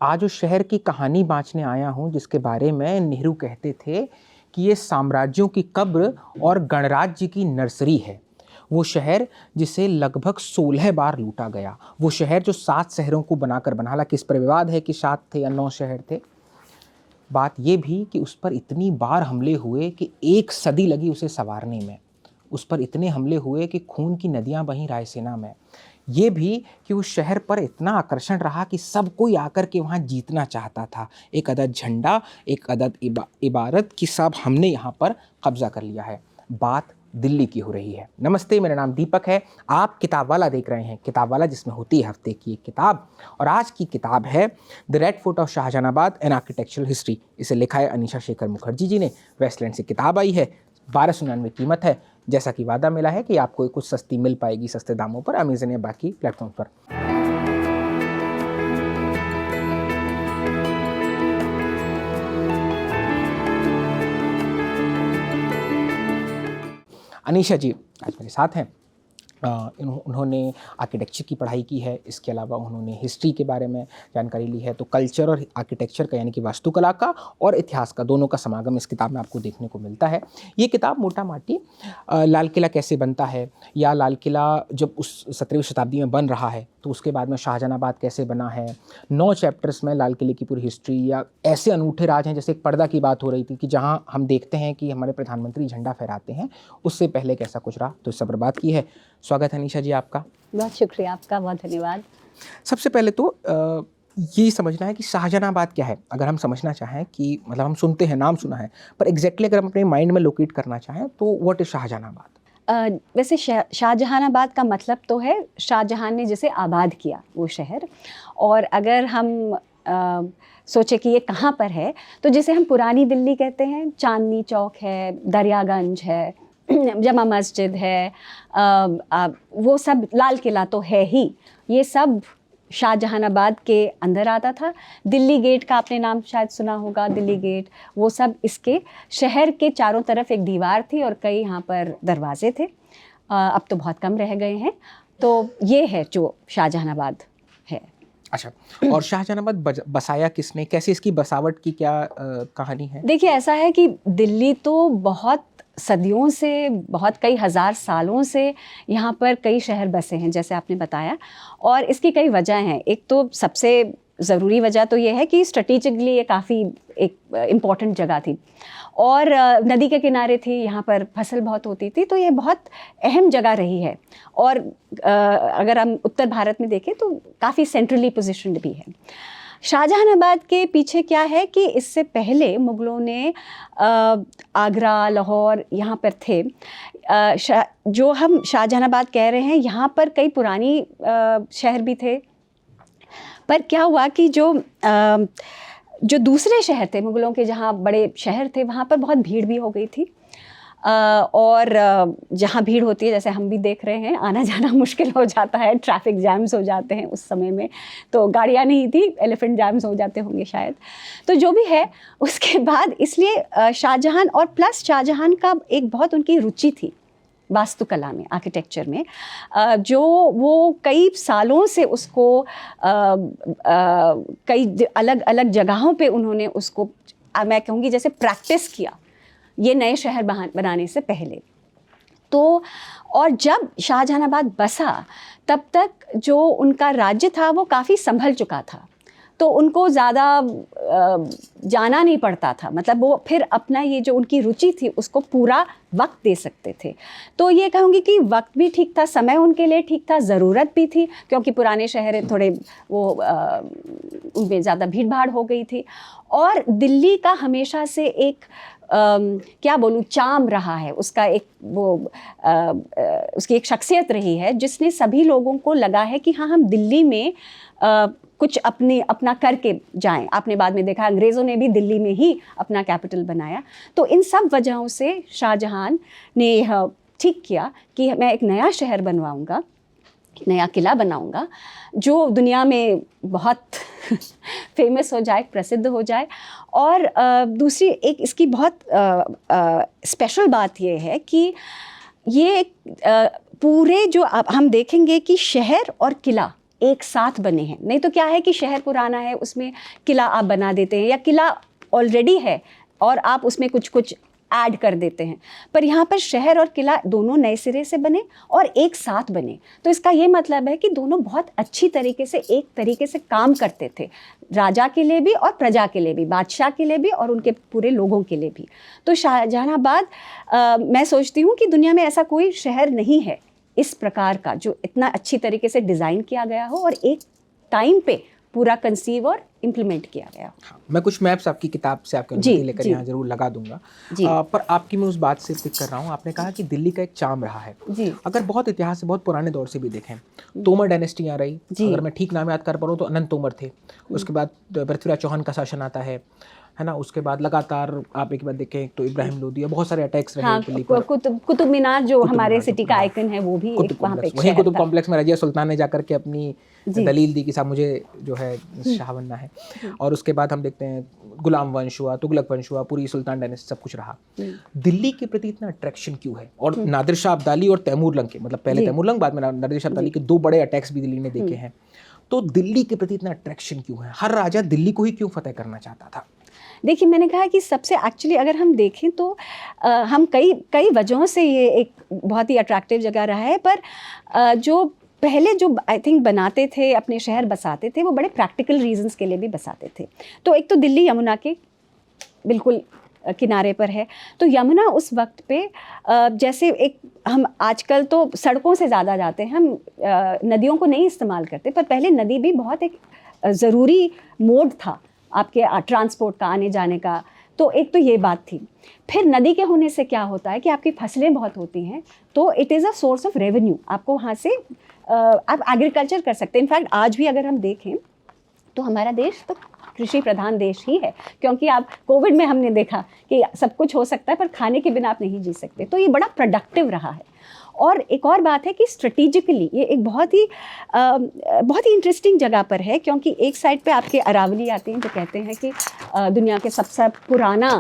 आज उस शहर की कहानी बाँचने आया हूँ जिसके बारे में नेहरू कहते थे कि ये साम्राज्यों की कब्र और गणराज्य की नर्सरी है। वो शहर जिसे लगभग 16 बार लूटा गया। वो शहर जो 7 शहरों को बनाकर बना, हालाँकि इस पर विवाद है कि 7 थे या 9 शहर थे। बात ये भी कि उस पर इतनी बार हमले हुए कि 1 सदी लगी उसे सँवारने में। उस पर इतने हमले हुए कि खून की नदियाँ बहीं रायसीना में। ये भी कि उस शहर पर इतना आकर्षण रहा कि सब कोई आकर के वहाँ जीतना चाहता था। एक अदद झंडा, एक अदद इबारत कि सब हमने यहाँ पर कब्जा कर लिया है। बात दिल्ली की हो रही है। नमस्ते, मेरा नाम दीपक है। आप किताब वाला देख रहे हैं। किताब वाला जिसमें होती है हफ्ते की एक किताब, और आज की किताब है the red fort of Shahjahanabad an architectural history. इसे लिखा है अनीशा शेखर मुखर्जी जी ने। वेस्टलैंड से किताब आई है। 1299 कीमत है। जैसा कि वादा मिला है कि आपको कुछ सस्ती मिल पाएगी सस्ते दामों पर अमेज़न या बाकी प्लेटफॉर्म पर। अनीशा जी आज मेरे साथ हैं। उन्होंने आर्किटेक्चर की पढ़ाई की है। इसके अलावा उन्होंने हिस्ट्री के बारे में जानकारी ली है। तो कल्चर और आर्किटेक्चर का, यानी कि वास्तुकला का और इतिहास का, दोनों का समागम इस किताब में आपको देखने को मिलता है। ये किताब मोटा माटी लाल किला कैसे बनता है, या लाल किला जब उस 17वीं शताब्दी में बन रहा है तो उसके बाद में शाहजहानाबाद कैसे बना है। 9 चैप्टर्स में लाल किले की पूरी हिस्ट्री, या ऐसे अनूठे राज हैं जैसे एक पर्दा की बात हो रही थी कि जहाँ हम देखते हैं कि हमारे प्रधानमंत्री झंडा फहराते हैं, उससे पहले कैसा कुछ रहा। तो इस सब पर बात की है। स्वागत है अनीशा जी आपका। बहुत शुक्रिया आपका, बहुत धन्यवाद। सबसे पहले तो ये समझना है कि शाहजहानाबाद क्या है। अगर हम समझना चाहें कि मतलब हम सुनते हैं, नाम सुना है, पर एग्जैक्टली अगर हम अपने माइंड में लोकेट करना चाहें तो व्हाट इज शाहजहानाबाद? वैसे शाहजहानाबाद का मतलब तो है शाहजहां ने जिसे आबाद किया वो शहर। और अगर हम सोचे कि ये कहाँ पर है, तो जिसे हम पुरानी दिल्ली कहते हैं, चांदनी चौक है, दरियागंज है, जमा मस्जिद है, वो सब, लाल किला तो है ही, ये सब शाहजहानाबाद के अंदर आता था। दिल्ली गेट का आपने नाम शायद सुना होगा, दिल्ली गेट, वो सब इसके शहर के चारों तरफ एक दीवार थी और कई यहाँ पर दरवाजे थे। अब तो बहुत कम रह गए हैं। तो ये है जो शाहजहानाबाद है। अच्छा, और शाहजहानाबाद बसाया किसने, कैसे, इसकी बसावट की क्या कहानी है? देखिए, ऐसा है कि दिल्ली तो बहुत सदियों से, बहुत कई हज़ार सालों से यहाँ पर कई शहर बसे हैं, जैसे आपने बताया, और इसकी कई वजह हैं। एक तो सबसे ज़रूरी वजह तो ये है कि स्ट्रेटेजिकली ये काफ़ी एक इम्पॉर्टेंट जगह थी, और नदी के किनारे थी, यहाँ पर फसल बहुत होती थी, तो ये बहुत अहम जगह रही है। और अगर हम उत्तर भारत में देखें तो काफ़ी सेंट्रली पोजिशन्ड भी है। शाहजहानाबाद के पीछे क्या है कि इससे पहले मुग़लों ने आगरा, लाहौर, यहाँ पर थे। जो हम शाहजहानाबाद कह रहे हैं, यहाँ पर कई पुरानी शहर भी थे। पर क्या हुआ कि जो दूसरे शहर थे मुग़लों के, जहाँ बड़े शहर थे, वहाँ पर बहुत भीड़ भी हो गई थी। और जहाँ भीड़ होती है, जैसे हम भी देख रहे हैं, आना जाना मुश्किल हो जाता है, ट्रैफिक जैम्स हो जाते हैं। उस समय में तो गाड़ियाँ नहीं थी, एलिफेंट जैम्स हो जाते होंगे शायद। तो जो भी है, उसके बाद इसलिए शाहजहां, और प्लस शाहजहां का एक बहुत उनकी रुचि थी वास्तुकला में, आर्किटेक्चर में, जो वो कई सालों से उसको कई अलग अलग जगहों पे उन्होंने उसको, मैं कहूँगी, जैसे प्रैक्टिस किया ये नए शहर बनाने से पहले। तो और जब शाहजहानाबाद बसा, तब तक जो उनका राज्य था वो काफ़ी संभल चुका था, तो उनको ज़्यादा जाना नहीं पड़ता था। मतलब वो फिर अपना ये जो उनकी रुचि थी उसको पूरा वक्त दे सकते थे। तो ये कहूँगी कि वक्त भी ठीक था, समय उनके लिए ठीक था, ज़रूरत भी थी, क्योंकि पुराने शहर थोड़े वो उनमें ज़्यादा भीड़ भाड़ हो गई थी। और दिल्ली का हमेशा से एक क्या बोलूँ, चार्म रहा है उसका, एक वो उसकी एक शख्सियत रही है जिसने सभी लोगों को लगा है कि हाँ, हम दिल्ली में कुछ अपना करके जाएं। आपने बाद में देखा, अंग्रेज़ों ने भी दिल्ली में ही अपना कैपिटल बनाया। तो इन सब वजहों से शाहजहां ने यह ठीक किया कि मैं एक नया शहर बनवाऊंगा, नया किला बनाऊंगा, जो दुनिया में बहुत फेमस हो जाए, प्रसिद्ध हो जाए। और दूसरी एक इसकी बहुत स्पेशल बात ये है कि ये पूरे जो अब हम देखेंगे कि शहर और किला एक साथ बने हैं। नहीं तो क्या है कि शहर पुराना है, उसमें किला आप बना देते हैं, या किला ऑलरेडी है और आप उसमें कुछ कुछ ऐड कर देते हैं। पर यहाँ पर शहर और किला दोनों नए सिरे से बने और एक साथ बने। तो इसका ये मतलब है कि दोनों बहुत अच्छी तरीके से एक तरीके से काम करते थे, राजा के लिए भी और प्रजा के लिए भी, बादशाह के लिए भी और उनके पूरे लोगों के लिए भी। तो शाहजहानाबाद मैं सोचती हूँ कि दुनिया में ऐसा कोई शहर नहीं है इस प्रकार का जो इतना अच्छी तरीके से डिज़ाइन किया गया हो और एक टाइम पे पूरा कंसीव और इम्प्लीमेंट किया गया हो। हाँ, मैं कुछ मैप्स आपकी किताब से आपके अनुमति लेकर यहाँ जरूर लगा दूंगा। पर आपकी मैं उस बात से पिक कर रहा हूँ, आपने कहा कि दिल्ली का एक चार्म रहा है। अगर बहुत इतिहास से बहुत पुराने दौर से भी देखें, तोमर डायनेस्टी आ रही, अगर मैं ठीक नाम याद कर पा रहा हूँ तो अनंत तोमर थे। उसके बाद पृथ्वीराज चौहान का शासन आता है ना। उसके बाद लगातार आप एक बार देखें तो इब्राहिम लोदी, बहुत सारे अटैक्स रहे दिल्ली पर। कुतुब मीनार जो हमारे सिटी का आइकन है वो भी एक वहाँ पे वहीं कुतुब कॉम्प्लेक्स में रजिया सुल्तान ने जाकर के अपनी दलील दी कि साहब मुझे जो है शाह बनना है। और उसके बाद हम देखते हैं गुलाम वंश हुआ, तुगलक वंश हुआ, पूरी सुल्तान डायनेस्टी, सब कुछ रहा। दिल्ली के प्रति इतना अट्रैक्शन क्यों है? और नादिर शाह अब्दाली और तैमूर लंग के, मतलब पहले तैमूर लंग बाद में नादिर शाह अब्दाली के 2 बड़े अटैक्स भी दिल्ली ने देखे हैं। तो दिल्ली के प्रति इतना अट्रैक्शन क्यों है? हर राजा दिल्ली को ही क्यों फतेह करना चाहता था? देखिए, मैंने कहा कि सबसे एक्चुअली अगर हम देखें तो हम कई वजहों से ये एक बहुत ही अट्रैक्टिव जगह रहा है। पर जो पहले जो आई थिंक बनाते थे, अपने शहर बसाते थे, वो बड़े प्रैक्टिकल रीजंस के लिए भी बसाते थे। तो एक तो दिल्ली यमुना के बिल्कुल किनारे पर है। तो यमुना उस वक्त पे जैसे एक हम आजकल तो सड़कों से ज़्यादा जाते हैं, हम नदियों को नहीं इस्तेमाल करते, पर पहले नदी भी बहुत एक ज़रूरी मोड था आपके ट्रांसपोर्ट का, आने जाने का। तो एक तो ये बात थी। फिर नदी के होने से क्या होता है कि आपकी फसलें बहुत होती हैं, तो it is a source of revenue. आपको वहाँ से आप एग्रीकल्चर कर सकते हैं। इनफैक्ट आज भी अगर हम देखें तो हमारा देश तो कृषि प्रधान देश ही है, क्योंकि आप कोविड में हमने देखा कि सब कुछ हो सकता है पर खाने के बिना आप नहीं जी सकते। तो ये बड़ा प्रोडक्टिव रहा है। और एक और बात है कि स्ट्रेटेजिकली ये एक बहुत ही इंटरेस्टिंग जगह पर है, क्योंकि एक साइड पे आपके अरावली आते हैं जो कहते हैं कि दुनिया के सबसे पुराना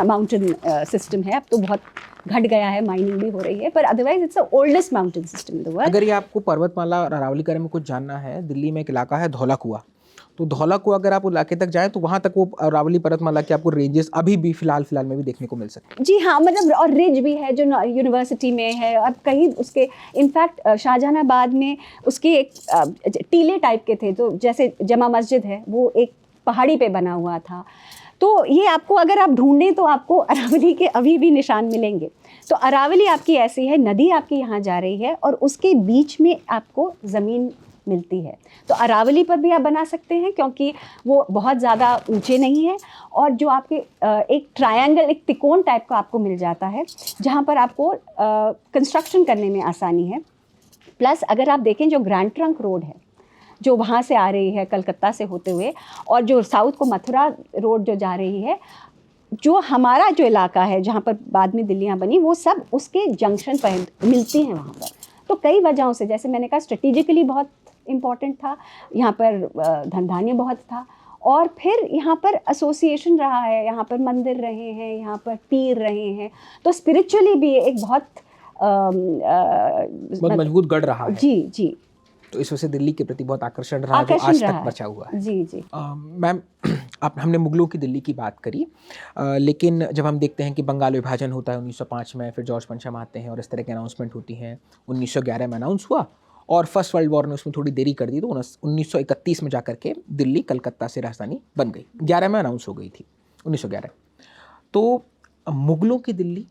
माउंटेन सिस्टम है। अब तो बहुत घट गया है, माइनिंग भी हो रही है, पर otherwise it's the oldest mountain system in the world. अगर ये आपको पर्वतमाला और अरावली के बारे में कुछ जानना है, दिल्ली में एक इलाका है धौला कुआं। तो धौला कुआं अगर आप इलाके तक जाएं तो वहाँ तक वो अरावली पर्वतमाला के आपको रेंजेस अभी भी फिलहाल में भी देखने को मिल सकते हैं। जी हाँ, मतलब और रिज भी है जो यूनिवर्सिटी में है। अब कहीं उसके इनफैक्ट शाहजहानाबाद में उसके एक टीले टाइप के थे, तो जैसे जमा मस्जिद है वो एक पहाड़ी पे बना हुआ था। तो ये आपको अगर आप ढूंढें तो आपको अरावली के अभी भी निशान मिलेंगे। तो अरावली आपकी ऐसी है, नदी आपकी यहाँ जा रही है और उसके बीच में आपको ज़मीन मिलती है। तो अरावली पर भी आप बना सकते हैं, क्योंकि वो बहुत ज़्यादा ऊंचे नहीं है और जो आपके एक ट्रायंगल, एक तिकोन टाइप का आपको मिल जाता है, जहाँ पर आपको कंस्ट्रक्शन करने में आसानी है। प्लस अगर आप देखें जो ग्रैंड ट्रंक रोड है जो वहाँ से आ रही है कलकत्ता से होते हुए, और जो साउथ को मथुरा रोड जो जा रही है, जो हमारा जो इलाका है जहाँ पर बाद में दिल्लियाँ बनी, वो सब उसके जंक्शन पर मिलती हैं वहाँ पर। तो कई वजहों से, जैसे मैंने कहा, स्ट्रेटेजिकली बहुत इम्पॉर्टेंट था, यहाँ पर धन धान्य बहुत था, और फिर यहाँ पर एसोसिएशन रहा है, यहाँ पर मंदिर रहे हैं, यहाँ पर पीर रहे हैं। तो स्पिरिचुअली भी एक बहुत मजबूत गढ़ रहा है। जी जी। तो इस वजह से दिल्ली के प्रति बहुत आकर्षण रहा, जो आज तक बचा हुआ है। जी जी। मैम, हमने मुगलों की दिल्ली की बात करी, लेकिन जब हम देखते हैं कि बंगाल विभाजन होता है 1905 में, फिर जॉर्ज पंचम आते हैं और इस तरह की अनाउंसमेंट होती है। 1911 में अनाउंस हुआ और फर्स्ट वर्ल्ड वॉर ने उसमें थोड़ी देरी कर दी, तो 1931 में जाकर के दिल्ली कलकत्ता से राजधानी बन गई। 11 में अनाउंस हो गई थी, 1911। तो मुगलों की दिल्ली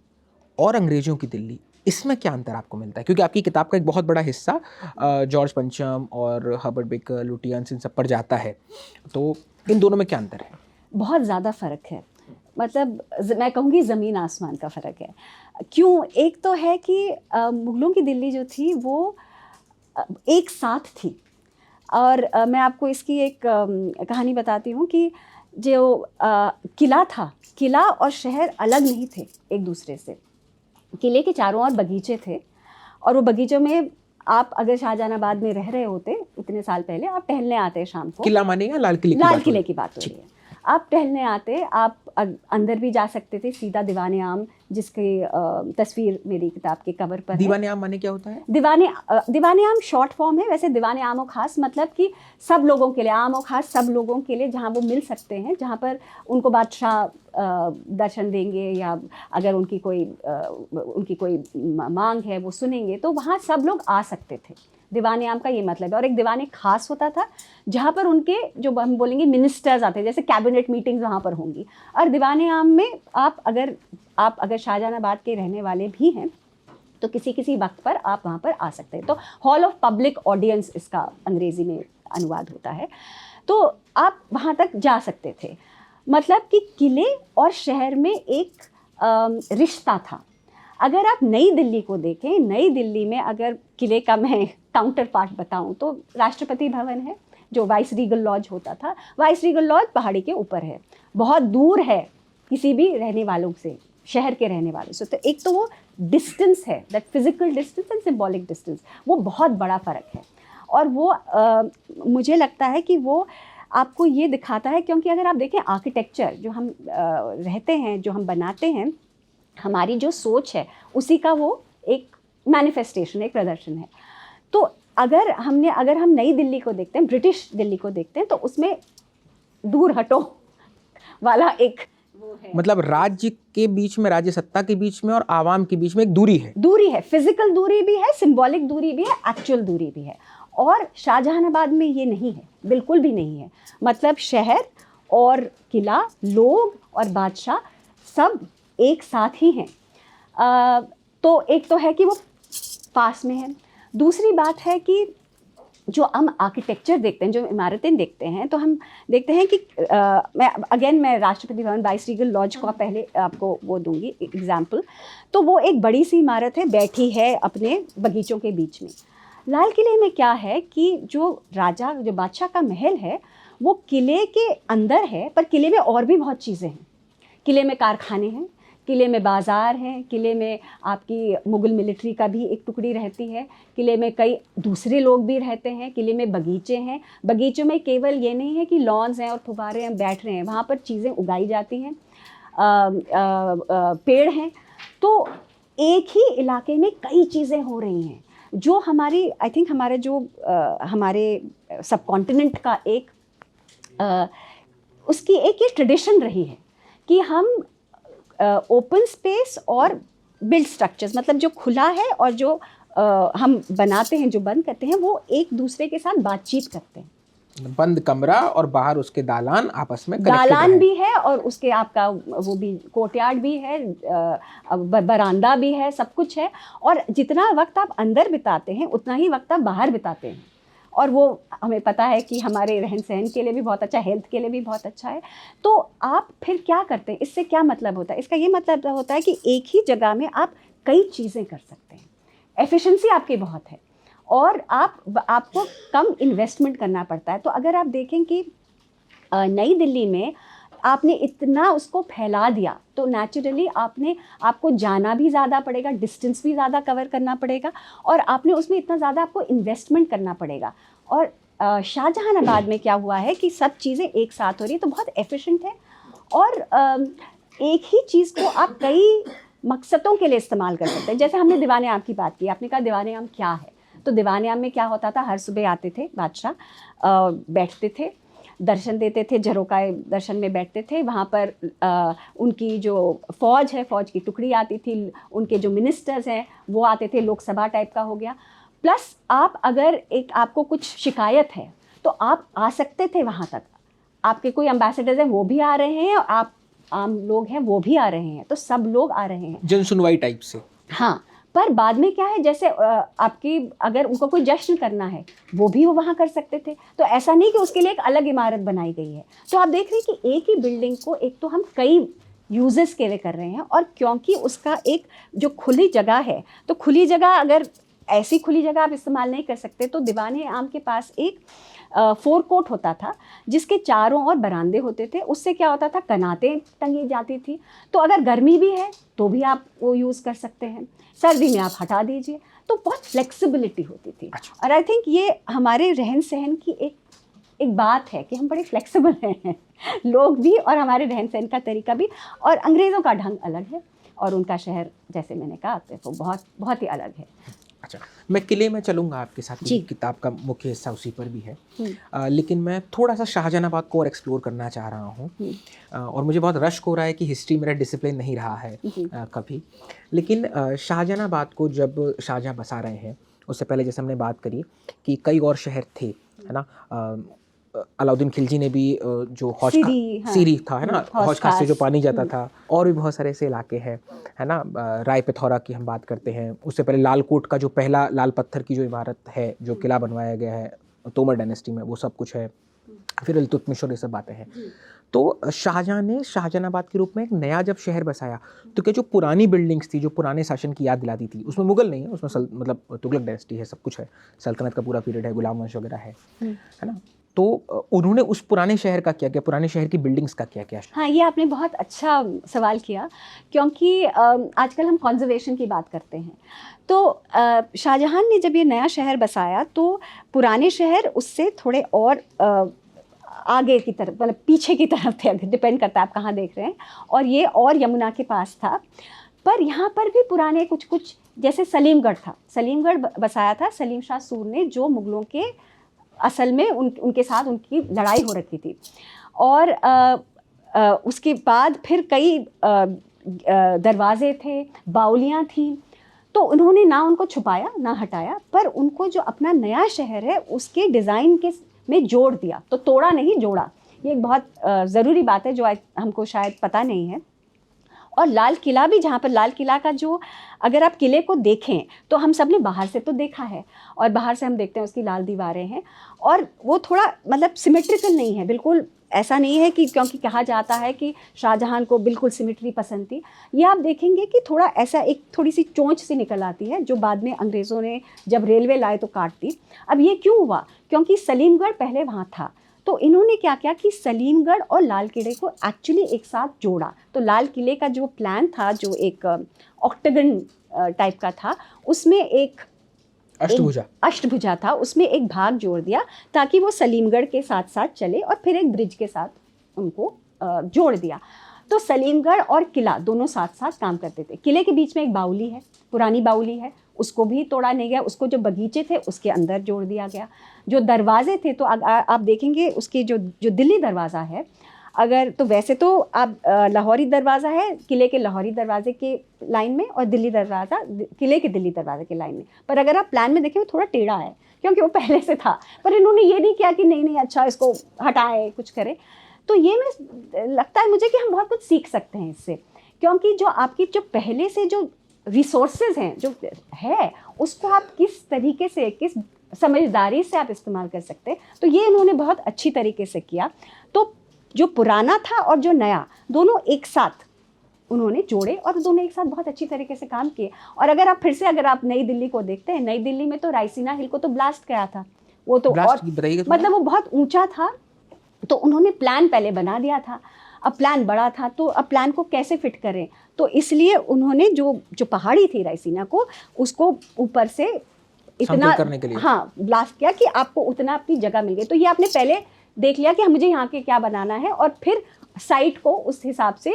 और अंग्रेज़ों की दिल्ली, इसमें क्या अंतर आपको मिलता है? क्योंकि आपकी किताब का एक बहुत बड़ा हिस्सा जॉर्ज पंचम और हर्बर्ट बेकर, लुटियंस, इन सब पर जाता है। तो इन दोनों में क्या अंतर है? बहुत ज़्यादा फ़र्क है, मतलब मैं कहूँगी ज़मीन आसमान का फ़र्क है। क्यों? एक तो है कि मुगलों की दिल्ली जो थी वो एक साथ थी, और मैं आपको इसकी एक कहानी बताती हूँ कि जो किला था, किला और शहर अलग नहीं थे एक दूसरे से। किले के चारों ओर बगीचे थे, और वो बगीचों में आप अगर शाहजहानाबाद में रह रहे होते इतने साल पहले, आप टहलने आते शाम को। किला माने या लाल किले की बात हो रही है। आप टहलने आते, आप अंदर भी जा सकते थे, सीधा दीवाने आम जिसकी तस्वीर मेरी किताब के कवर पर है। दीवाने आम माने क्या होता है? दीवाने आम शॉर्ट फॉर्म है। वैसे दीवाने आम और ख़ास मतलब कि सब लोगों के लिए, आम और ख़ास सब लोगों के लिए, जहाँ वो मिल सकते हैं, जहाँ पर उनको बादशाह दर्शन देंगे या अगर उनकी कोई मांग है वो सुनेंगे, तो वहाँ सब लोग आ सकते थे। दीवाने आम का ये मतलब है। और एक दीवाने खास होता था जहाँ पर उनके जो हम बोलेंगे मिनिस्टर्स आते हैं, जैसे कैबिनेट मीटिंग्स वहाँ पर होंगी। और दीवाने आम में आप अगर शाहजहानाबाद के रहने वाले भी हैं तो किसी वक्त पर आप वहाँ पर आ सकते हैं। तो हॉल ऑफ पब्लिक ऑडियंस इसका अंग्रेज़ी में अनुवाद होता है। तो आप वहाँ तक जा सकते थे। मतलब कि किले और शहर में एक रिश्ता था। अगर आप नई दिल्ली को देखें, नई दिल्ली में अगर किले का मैं काउंटर पार्ट बताऊं तो राष्ट्रपति भवन है, जो वाइस रीगल लॉज होता था। वाइस रीगल लॉज पहाड़ी के ऊपर है, बहुत दूर है किसी भी रहने वालों से, शहर के रहने वालों से। तो एक तो वो डिस्टेंस है, that physical distance and symbolic distance, वो बहुत बड़ा फ़र्क है। और वो मुझे लगता है कि वो आपको ये दिखाता है, क्योंकि अगर आप देखें आर्किटेक्चर जो हम रहते हैं, जो हम बनाते हैं, हमारी जो सोच है उसी का वो एक मैनिफेस्टेशन, एक प्रदर्शन है। तो अगर हम नई दिल्ली को देखते हैं, ब्रिटिश दिल्ली को देखते हैं, तो उसमें दूर हटो वाला एक वो है। मतलब राज्य के बीच में, राज्य सत्ता के बीच में और आवाम के बीच में एक दूरी है। फिजिकल दूरी भी है, सिंबॉलिक दूरी भी है, एक्चुअल दूरी भी है। और शाहजहानाबाद में ये नहीं है, बिल्कुल भी नहीं है। मतलब शहर और किला, लोग और बादशाह सब एक साथ ही हैं। तो एक तो है कि वो पास में है। दूसरी बात है कि जो हम आर्किटेक्चर देखते हैं, जो इमारतें देखते हैं, तो हम देखते हैं कि मैं Rashtrapati Bhavan, vice Regal laws को पहले आपको वो दूंगी एग्जाम्पल। तो वो एक बड़ी सी इमारत है, बैठी है अपने बगीचों के बीच में। लाल किले में क्या है कि जो बादशाह का महल है वो किले के अंदर है, पर किले में और भी बहुत चीज़ें हैं। किले में कारखाने हैं, किले में बाज़ार हैं, किले में आपकी मुग़ल मिलिट्री का भी एक टुकड़ी रहती है, किले में कई दूसरे लोग भी रहते हैं, किले में बगीचे हैं। बगीचों में केवल ये नहीं है कि लॉन्स हैं और फुव्वारे हैं, बैठ रहे हैं, वहाँ पर चीज़ें उगाई जाती हैं, पेड़ हैं। तो एक ही इलाके में कई चीज़ें हो रही हैं, जो हमारी हमारे सब कॉन्टिनेंट का एक उसकी एक ये ट्रेडिशन रही है कि हम ओपन स्पेस और बिल्ड स्ट्रक्चर्स, मतलब जो खुला है और जो हम बनाते हैं, जो बंद करते हैं, वो एक दूसरे के साथ बातचीत करते हैं। बंद कमरा और बाहर उसके दालान आपस में दालान भी है और उसके आपका वो भी कोर्टयार्ड भी है, बरामदा भी है, सब कुछ है। और जितना वक्त आप अंदर बिताते हैं उतना ही वक्त आप बाहर बिताते हैं। और वो हमें पता है कि हमारे रहन सहन के लिए भी बहुत अच्छा, हेल्थ के लिए भी बहुत अच्छा है। तो आप फिर क्या करते हैं, इससे क्या मतलब होता है? इसका ये मतलब होता है कि एक ही जगह में आप कई चीज़ें कर सकते हैं, एफिशिएंसी आपकी बहुत है और आपको कम इन्वेस्टमेंट करना पड़ता है। तो अगर आप देखें कि नई दिल्ली में आपने इतना उसको फैला दिया, तो नेचुरली आपको जाना भी ज़्यादा पड़ेगा, डिस्टेंस भी ज़्यादा कवर करना पड़ेगा और आपने उसमें इतना ज़्यादा आपको इन्वेस्टमेंट करना पड़ेगा। और शाहजहानाबाद में क्या हुआ है कि सब चीज़ें एक साथ हो रही है, तो बहुत एफिशिएंट है और एक ही चीज़ को आप कई मकसदों के लिए इस्तेमाल कर सकते हैं। जैसे हमने दीवाने आम की बात की, आपने कहा दीवाने आम क्या है, तो दीवाने आम में क्या होता था, हर सुबह आते थे बादशाह, बैठते थे, दर्शन देते थे, झरोकाए दर्शन में बैठते थे। वहाँ पर उनकी जो फ़ौज है, फ़ौज की टुकड़ी आती थी, उनके जो मिनिस्टर्स हैं वो आते थे, लोकसभा टाइप का हो गया। प्लस अगर आपको कुछ शिकायत है तो आप आ सकते थे वहाँ तक, आपके कोई एम्बेसडर्स हैं वो भी आ रहे हैं और आप आम लोग हैं वो भी आ रहे हैं, तो सब लोग आ रहे हैं, जन सुनवाई टाइप से। हाँ। पर बाद में क्या है, जैसे आपकी अगर उनको कोई जश्न करना है वो भी वो वहाँ कर सकते थे। तो ऐसा नहीं कि उसके लिए एक अलग इमारत बनाई गई है। तो आप देख रहे हैं कि एक ही बिल्डिंग को एक तो हम कई यूजेस के लिए कर रहे हैं, और क्योंकि उसका एक जो खुली जगह है, तो खुली जगह अगर ऐसी खुली जगह आप इस्तेमाल नहीं कर सकते, तो दीवाने आम के पास एक फोर कोट होता था जिसके चारों ओर बरामदे होते थे। उससे क्या होता था, कनातें टंगी जाती थी, तो अगर गर्मी भी है तो भी आप वो यूज़ कर सकते हैं, सर्दी में आप हटा दीजिए। तो बहुत फ्लेक्सिबिलिटी होती थी। और आई थिंक ये हमारे रहन सहन की एक बात है कि हम बड़े फ्लेक्सिबल हैं लोग भी, और हमारे रहन सहन का तरीका भी। और अंग्रेज़ों का ढंग अलग है, और उनका शहर जैसे मैंने कहा तो बहुत बहुत ही अलग है। अच्छा, मैं किले में चलूँगा आपके साथ, जी। किताब का मुख्य हिस्सा उसी पर भी है। लेकिन मैं थोड़ा सा शाहजहानाबाद को और एक्सप्लोर करना चाह रहा हूँ। और मुझे बहुत रश्क हो रहा है कि हिस्ट्री मेरा डिसिप्लिन नहीं रहा है कभी। लेकिन शाहजहानाबाद को जब शाहजहाँ बसा रहे हैं, उससे पहले जैसे हमने बात करी कि कई और शहर थे, है ना। अलाउद्दीन खिलजी ने भी जो हौज सीरी था, है ना, हौज खास से जो पानी जाता था, और भी बहुत सारे ऐसे इलाके हैं, है ना। राय पिथौरा की हम बात करते हैं, उससे पहले लालकोट का जो पहला लाल पत्थर की जो इमारत है, जो किला बनवाया गया है तोमर डायनेस्टी में, वो सब कुछ है। फिर इल्तुतमिश और ये सब बातें हैं। तो शाहजहाँ ने शाहजहानाबाद के रूप में एक नया जब शहर बसाया, तो क्या जो पुरानी बिल्डिंग्स थी, जो पुराने शासन की याद दिलाती थी, उसमें मुगल नहीं है, उसमें मतलब तुगलक डायनेस्टी है, सब कुछ है, सल्तनत का पूरा पीरियड है, गुलाम वंश वगैरह है ना। तो उन्होंने उस पुराने शहर का क्या किया, पुराने शहर की बिल्डिंग्स का क्या किया? हाँ, ये आपने बहुत अच्छा सवाल किया, क्योंकि आजकल हम कंजर्वेशन की बात करते हैं। तो शाहजहां ने जब ये नया शहर बसाया तो पुराने शहर उससे थोड़े और आगे की तरफ, मतलब पीछे की तरफ थे, डिपेंड करता है आप कहाँ देख रहे हैं, और ये और यमुना के पास था। पर यहाँ पर भी पुराने कुछ कुछ, जैसे सलीमगढ़ था, सलीमगढ़ बसाया था सलीम शाह सूर ने, जो मुगलों के असल में उनके साथ उनकी लड़ाई हो रखी थी। और उसके बाद फिर कई दरवाजे थे, बाउलियाँ थीं, तो उन्होंने ना उनको छुपाया ना हटाया, पर उनको जो अपना नया शहर है उसके डिज़ाइन के में जोड़ दिया, तो तोड़ा नहीं जोड़ा। ये एक बहुत ज़रूरी बात है जो हमको शायद पता नहीं है। और लाल किला भी, जहाँ पर लाल किला का जो, अगर आप किले को देखें तो हम सब ने बाहर से तो देखा है, और बाहर से हम देखते हैं उसकी लाल दीवारें हैं, और वो थोड़ा मतलब सिमेट्रिकल नहीं है, बिल्कुल ऐसा नहीं है कि, क्योंकि कहा जाता है कि शाहजहां को बिल्कुल सिमेट्री पसंद थी। ये आप देखेंगे कि थोड़ा ऐसा एक थोड़ी सी चोंच सी निकल आती है, जो बाद में अंग्रेज़ों ने जब रेलवे लाए तो काट दी। अब ये क्यों हुआ? क्योंकि सलीमगढ़ पहले वहाँ था, तो इन्होंने क्या किया कि सलीमगढ़ और लाल किले को एक्चुअली एक साथ जोड़ा। तो लाल किले का जो प्लान था, जो एक ऑक्टागन टाइप का था, उसमें एक अष्टभुजा था, उसमें एक भाग जोड़ दिया ताकि वो सलीमगढ़ के साथ साथ चले, और फिर एक ब्रिज के साथ उनको जोड़ दिया। तो सलीमगढ़ और किला दोनों साथ साथ काम करते थे। किले के बीच में एक बाउली है, पुरानी बाउली है, उसको भी तोड़ा नहीं गया, उसको जो बगीचे थे उसके अंदर जोड़ दिया गया। जो दरवाजे थे, तो आप देखेंगे उसके जो दिल्ली दरवाज़ा है, अगर तो वैसे तो आप लाहौरी दरवाज़ा है किले के लाहौरी दरवाजे के लाइन में, और दिल्ली दरवाज़ा किले के दिल्ली दरवाजे के लाइन में, पर अगर आप प्लान में देखें वो थोड़ा टेढ़ा है, क्योंकि वो पहले से था। पर इन्होंने ये नहीं किया कि नहीं अच्छा इसको हटाएं, कुछ करें। तो ये में लगता है मुझे कि हम बहुत कुछ सीख सकते हैं इससे, क्योंकि जो आपकी जो पहले से जो रिसोर्सेज हैं जो है, उसको आप किस तरीके से, किस समझदारी से आप इस्तेमाल कर सकते हैं, तो ये इन्होंने बहुत अच्छी तरीके से किया। तो जो पुराना था और जो नया, दोनों एक साथ उन्होंने जोड़े, और दोनों एक साथ बहुत अच्छी तरीके से काम किए। और अगर आप फिर से अगर आप नई दिल्ली को देखते हैं, नई दिल्ली में तो रायसीना हिल को तो ब्लास्ट गया था, वो तो और मतलब वो बहुत ऊंचा था, तो उन्होंने प्लान पहले बना दिया था। अब प्लान बड़ा था, तो अब प्लान को कैसे फिट करें, तो इसलिए उन्होंने जो पहाड़ी थी रायसीना को, उसको ऊपर से इतना करने के लिए ब्लास्ट किया कि आपको उतना अपनी जगह मिल गई। तो ये आपने पहले देख लिया कि मुझे यहाँ के क्या बनाना है, और फिर साइट को उस हिसाब से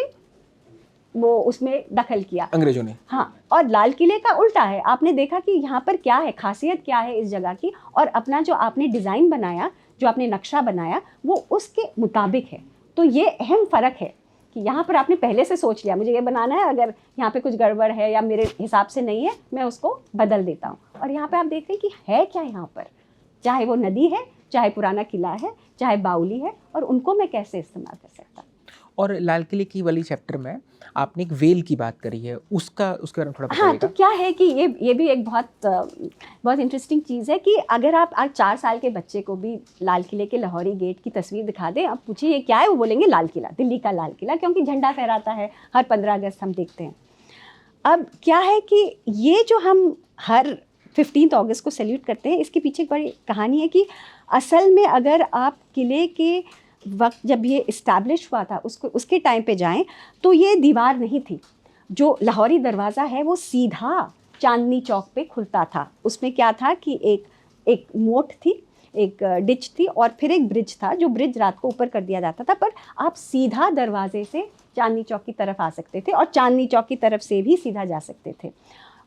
वो उसमें दखल किया अंग्रेजों ने। हाँ, और लाल किले का उल्टा है, आपने देखा कि यहाँ पर क्या है, खासियत क्या है इस जगह की, और अपना जो आपने डिज़ाइन बनाया, जो आपने नक्शा बनाया, वो उसके मुताबिक है। तो ये अहम फ़र्क है कि यहाँ पर आपने पहले से सोच लिया मुझे ये बनाना है, अगर यहाँ पे कुछ गड़बड़ है या मेरे हिसाब से नहीं है, मैं उसको बदल देता हूँ। और यहाँ पे आप देख रहे हैं कि है क्या यहाँ पर, चाहे वो नदी है, चाहे पुराना किला है, चाहे बाउली है, और उनको मैं कैसे इस्तेमाल कर सकता हूँ। और लाल किले की वाली चैप्टर में आपने एक वेल की बात करी है, उसके बारे में थोड़ा बताइएगा। हाँ, तो क्या है कि ये भी एक बहुत इंटरेस्टिंग चीज़ है कि अगर आप आज 4 साल के बच्चे को भी लाल किले के लाहौरी गेट की तस्वीर दिखा दें, आप पूछिए ये क्या है, वो बोलेंगे लाल किला, दिल्ली का लाल किला, क्योंकि झंडा फहराता है, हर 15 अगस्त हम देखते हैं। अब क्या है कि ये जो हम हर 15 अगस्त को सैल्यूट करते हैं, इसके पीछे एक बड़ी कहानी है कि असल में अगर आप किले के वक्त जब ये इस्टेब्लिश हुआ था उसके टाइम पे जाएं, तो ये दीवार नहीं थी। जो लाहौरी दरवाज़ा है वो सीधा चांदनी चौक पे खुलता था। उसमें क्या था कि एक मोट थी, एक डिच थी, और फिर एक ब्रिज था, जो ब्रिज रात को ऊपर कर दिया जाता था, पर आप सीधा दरवाजे से चांदनी चौक की तरफ आ सकते थे और चांदनी चौक की तरफ से भी सीधा जा सकते थे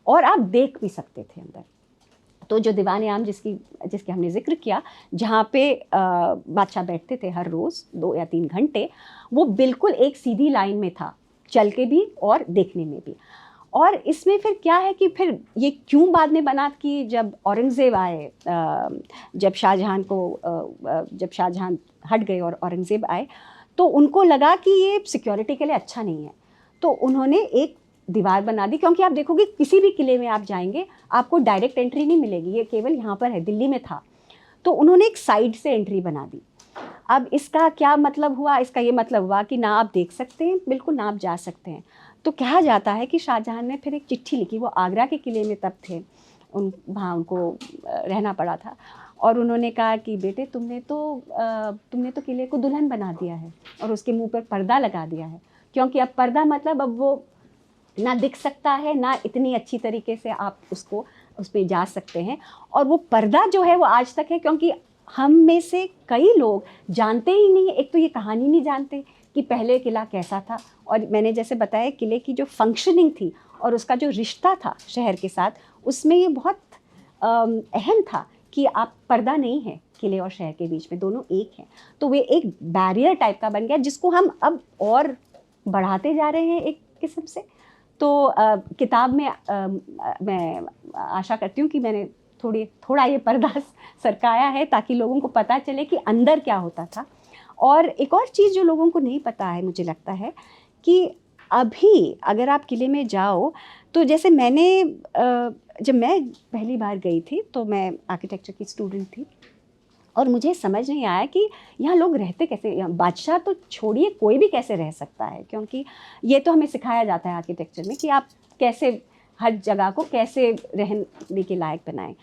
और आप देख भी सकते थे अंदर। तो जो दीवान आम जिसके हमने जिक्र किया, जहाँ पे बादशाह बैठते थे हर रोज़ 2 या 3 घंटे, वो बिल्कुल एक सीधी लाइन में था, चल के भी और देखने में भी। और इसमें फिर क्या है कि फिर ये क्यों बाद में बना कि जब औरंगज़ेब आए, जब शाहजहां हट गए और औरंगज़ेब आए, तो उनको लगा कि ये सिक्योरिटी के लिए अच्छा नहीं है, तो उन्होंने एक दीवार बना दी। क्योंकि आप देखोगे किसी भी किले में आप जाएंगे आपको डायरेक्ट एंट्री नहीं मिलेगी, ये केवल यहाँ पर है, दिल्ली में था, तो उन्होंने एक साइड से एंट्री बना दी। अब इसका क्या मतलब हुआ? इसका ये मतलब हुआ कि ना आप देख सकते हैं बिल्कुल, ना आप जा सकते हैं। तो कहा जाता है कि शाहजहां ने फिर एक चिट्ठी लिखी, वो आगरा के किले में तब थे, वहाँ उनको रहना पड़ा था, और उन्होंने कहा कि बेटे तुमने तो किले को दुल्हन बना दिया है और उसके मुंह पर पर्दा लगा दिया है, क्योंकि अब पर्दा मतलब अब वो ना दिख सकता है, ना इतनी अच्छी तरीके से आप उस पर जा सकते हैं। और वो पर्दा जो है वो आज तक है, क्योंकि हम में से कई लोग जानते ही नहीं, एक तो ये कहानी नहीं जानते कि पहले किला कैसा था, और मैंने जैसे बताया किले की जो फंक्शनिंग थी और उसका जो रिश्ता था शहर के साथ, उसमें ये बहुत अहम था कि आप पर्दा नहीं है किले और शहर के बीच में, दोनों एक हैं। तो वे एक बैरियर टाइप का बन गया जिसको हम अब और बढ़ाते जा रहे हैं एक किस्म से। तो किताब में मैं आशा करती हूँ कि मैंने थोड़ा ये पर्दा सरकाया है ताकि लोगों को पता चले कि अंदर क्या होता था। और एक और चीज़ जो लोगों को नहीं पता है, मुझे लगता है कि अभी अगर आप किले में जाओ तो जैसे जब मैं पहली बार गई थी तो मैं आर्किटेक्चर की स्टूडेंट थी और मुझे समझ नहीं आया कि यहाँ लोग रहते कैसे, बादशाह तो छोड़िए कोई भी कैसे रह सकता है, क्योंकि ये तो हमें सिखाया जाता है आर्किटेक्चर में कि आप कैसे हर जगह को कैसे रहने के लायक बनाएं।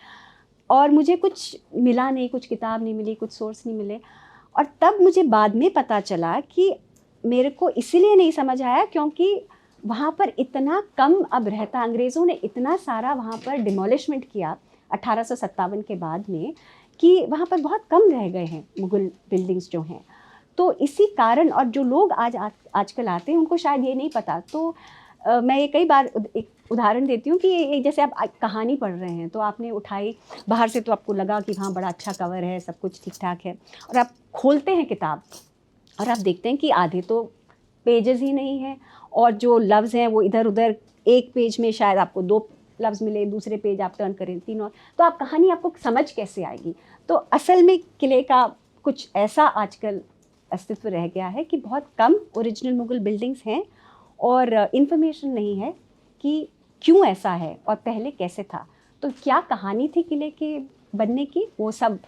और मुझे कुछ मिला नहीं, कुछ किताब नहीं मिली, कुछ सोर्स नहीं मिले, और तब मुझे बाद में पता चला कि मेरे को इसीलिए नहीं समझ आया क्योंकि वहाँ पर इतना कम अब रहता, अंग्रेज़ों ने इतना सारा वहाँ पर डिमोलिशमेंट किया 1857 के बाद में कि वहाँ पर बहुत कम रह गए हैं मुग़ल बिल्डिंग्स जो हैं। तो इसी कारण, और जो लोग आजकल आते हैं उनको शायद ये नहीं पता। तो मैं ये कई बार एक उदाहरण देती हूँ कि जैसे आप कहानी पढ़ रहे हैं तो आपने उठाई बाहर से, तो आपको लगा कि हाँ बड़ा अच्छा कवर है, सब कुछ ठीक ठाक है, और आप खोलते हैं किताब और आप देखते हैं कि आधे तो पेजेस ही नहीं हैं, और जो लफ्ज़ हैं वो इधर उधर, एक पेज में शायद आपको 2 लफ्ज़ मिले, दूसरे पेज आप टर्न करें 3 और, तो आप कहानी आपको समझ कैसे आएगी? तो असल में किले का कुछ ऐसा आजकल अस्तित्व रह गया है कि बहुत कम ओरिजिनल मुग़ल बिल्डिंग्स हैं और इंफॉर्मेशन नहीं है कि क्यों ऐसा है और पहले कैसे था, तो क्या कहानी थी किले के बनने की, वो सब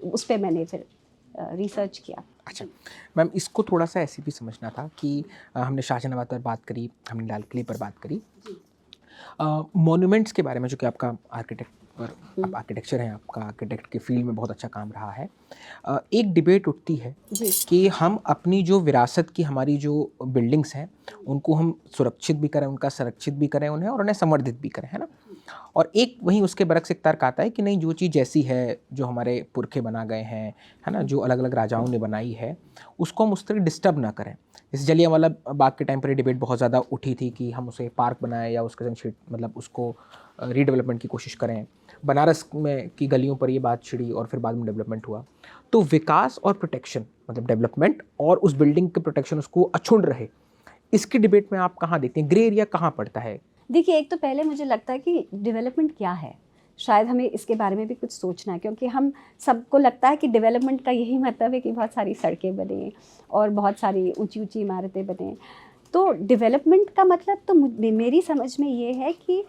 उस पर मैंने फिर रिसर्च किया। अच्छा मैम, इसको थोड़ा सा ऐसे भी समझना था कि हमने शाहजहानाबाद पर बात करी, हमने लाल किले पर बात करी, मॉन्यूमेंट्स के बारे में, जो कि आपका आप आर्किटेक्चर हैं, आपका आर्किटेक्ट के फील्ड में बहुत अच्छा काम रहा है। एक डिबेट उठती है कि हम अपनी जो विरासत की हमारी जो बिल्डिंग्स हैं उनको हम सुरक्षित भी करें, उनका संरक्षित भी करें उन्हें, और उन्हें संवर्धित भी करें, है ना। और एक वहीं उसके बरक्स एक तर्क आता है कि नहीं, जो चीज़ जैसी है, जो हमारे पुरखे बना गए हैं, है ना, जो अलग अलग राजाओं ने बनाई है, उसको हम उस तरह डिस्टर्ब ना करें। जैसे जलियांवाला बाग के टाइम पर ये डिबेट बहुत ज़्यादा उठी थी कि हम उसे पार्क बनाएं या उसके संग मतलब उसको रीडेवलपमेंट की कोशिश करें। बनारस में की गलियों पर ये बात छिड़ी और फिर बाद में डेवलपमेंट हुआ। तो विकास और प्रोटेक्शन, मतलब डेवलपमेंट और उस बिल्डिंग के प्रोटेक्शन उसको अछूट रहे, इसकी डिबेट में आप कहाँ देखते हैं, ग्रे एरिया कहाँ पड़ता है? देखिए, एक तो पहले मुझे लगता है कि डेवलपमेंट क्या है, शायद हमें इसके बारे में भी कुछ सोचना है, क्योंकि हम सबको लगता है कि डेवलपमेंट का यही मतलब है कि बहुत सारी सड़कें बने और बहुत सारी ऊंची ऊंची इमारतें बने। तो डेवलपमेंट का मतलब तो मेरी समझ में ये है कि